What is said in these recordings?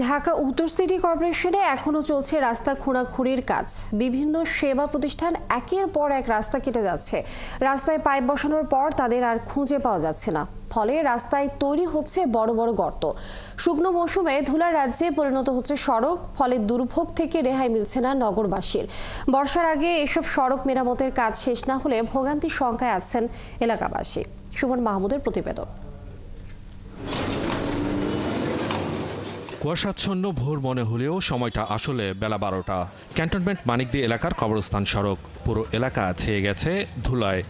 ঢাকা উত্তর সিটি কর্পোরেশনে এখনো চলছে রাস্তা খোঁড়াখুঁড়ির কাজ। বিভিন্ন সেবা প্রতিষ্ঠান একের পর এক রাস্তা কেটে যাচ্ছে। রাস্তায় পাইপ বসানোর পর তাদের আর খুঁজে পাওয়া যাচ্ছে না, ফলে রাস্তায় তৈরি হচ্ছে বড় বড় গর্ত। শুকনো মৌসুমে ধুলার রাজ্যে পরিণত হচ্ছে সড়ক, ফলে দুর্ভোগ থেকে রেহাই মিলছে না নগরবাসীর। বর্ষার আগে এসব সড়ক মেরামতের কাজ শেষ না হলে ভোগান্তির শঙ্কায় আছেন এলাকাবাসী। সুমন মাহমুদের প্রতিবেদন। কুয়াশাচ্ছন্ন ভোর মনে হলেও সময়টা আসলে বেলা 12টা। ক্যান্টনমেন্ট মানিকদি এলাকার কবরস্থান সড়ক, পুরো এলাকা ছেয়ে গেছে ধুলায়।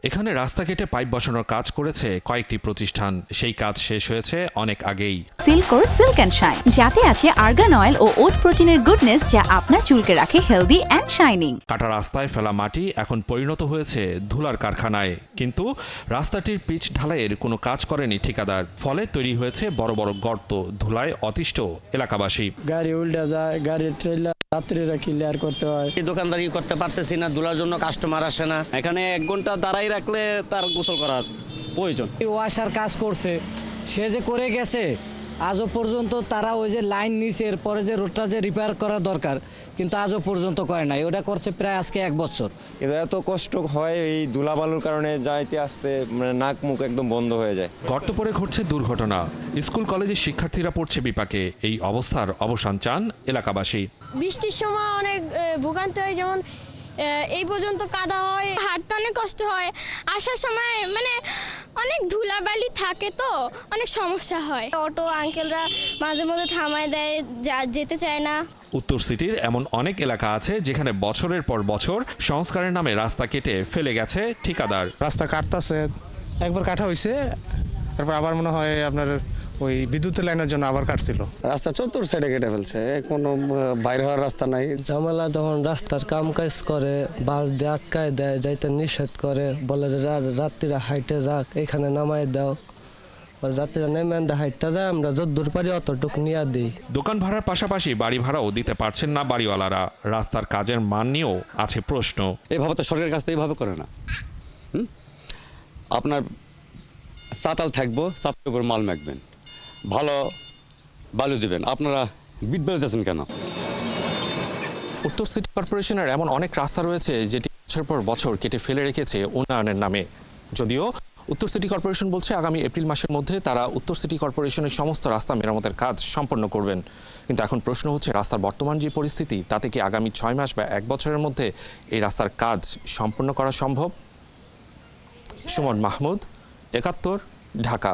এখানে রাস্তা কেটে পাইপ বসানোর কাজ করেছে কয়েকটি প্রতিষ্ঠান। সেই কাজ শেষ হয়েছে অনেক আগেই। সিল্কোর সিল্ক অ্যান্ড শাইন, যাতে আছে আর্গান অয়েল ও ওট প্রোটিনের গুডনেস, যা আপনার চুলকে রাখে হেলদি অ্যান্ড শাইনিং। কাটা রাস্তায় ফেলা মাটি এখন পরিণত হয়েছে ধুলার কারখানায়, কিন্তু রাস্তাটির পিচ ঢালাইয়ের কোনো কাজ করেনি ঠিকাদার। ফলে তৈরি হয়েছে বড় বড় গর্ত, ধুলায় অতিষ্ঠ এলাকাবাসী। গাড়ি উল্টে যায়, গাড়ির ট্রেলার রাত্রিরা ক্লিয়ার করতে হয়। দোকানদারি করতে পারতেছি না, ধুলার জন্য কাস্টমার আসে না। এখানে 1 ঘন্টা দাঁড়াই রাখলে তার গোসল করার প্রয়োজন। ওয়াশার কাজ করছে, সে যে করে গেছে, আজও পর্যন্ত তারা ওই যে লাইন নিচে, এরপরে যে রোডটা যে রিপেয়ার করা দরকার, কিন্তু আজও পর্যন্ত করে নাই। ওটা করছে প্রায় আজকে 1 বছর। এত কষ্ট হয় এই ধুলাবালুর কারণে, যাইতে আসতে মানে নাক মুখ একদম বন্ধ হয়ে যায়। গর্ত পরে ঘটছে দুর্ঘটনা, স্কুল কলেজের শিক্ষার্থীরা পড়ছে বিপাকে। এই অবস্থার অবসান চান এলাকাবাসী। বৃষ্টির সময় অনেক ভোগান্তি হয়, যেমন এই পর্যন্ত কাদা হয়, হাঁটতে অনেক কষ্ট হয়। আসার সময় মানে অনেক ধুলাবালি থাকে, তো অনেক সমস্যা হয়। অটো আঙ্কেলরা মাঝে মধ্যে থামায় দেয়, যেতে চায় না। উত্তর সিটির এমন অনেক এলাকা আছে যেখানে বছরের পর বছর সংস্কারের নামে রাস্তা কেটে ফেলে গেছে ঠিকাদার। রাস্তা কাটতেছে, একবার কাটা হয়েছে, তারপর আবার মনে হয় আপনার ওই বিদ্যুতের লাইনের জন্য আবার কাটছিল। রাস্তা চতুর সাইডে কেটে ফেলছে, কোনো বাইর হওয়ার রাস্তা নাই। ঝামেলা তখন রাস্তার কাম কাজ করে, বাস দিয়ে আটকায় দেয়, যাইতে নিষেধ করে, বলে রাত্রিরা হাইটে যাক, এখানে নামাই দাও। রাত্রিরা নেমে হাইটটা যায়, আমরা যতদূর পারি অতটুকু নিয়ে দিই। দোকান ভাড়ার পাশাপাশি বাড়ি ভাড়াও দিতে পারছেন না বাড়িওয়ালারা। রাস্তার কাজের মান নিয়েও আছে প্রশ্ন। এইভাবে তো সরকারের কাছ থেকে এইভাবে করে না। আপনার চাতাল থাকবো, চাপের উপর মাল মাখবেন, ভালো বালু দিবেন, আপনারা বিট বেলতেছেন কেন? উত্তর সিটি কর্পোরেশনের এমন অনেক রাস্তা রয়েছে যেটি বছর পর বছর কেটে ফেলে রেখেছে উন্নয়নের নামে। যদিও উত্তর সিটি কর্পোরেশন বলছে আগামী এপ্রিল মাসের মধ্যে তারা উত্তর সিটি কর্পোরেশনের সমস্ত রাস্তা মেরামতের কাজ সম্পন্ন করবেন। কিন্তু এখন প্রশ্ন হচ্ছে, রাস্তার বর্তমান যে পরিস্থিতি, তাতে কি আগামী 6 মাস বা 1 বছরের মধ্যে এই রাস্তার কাজ সম্পন্ন করা সম্ভব? সুমন মাহমুদ, 71, ঢাকা।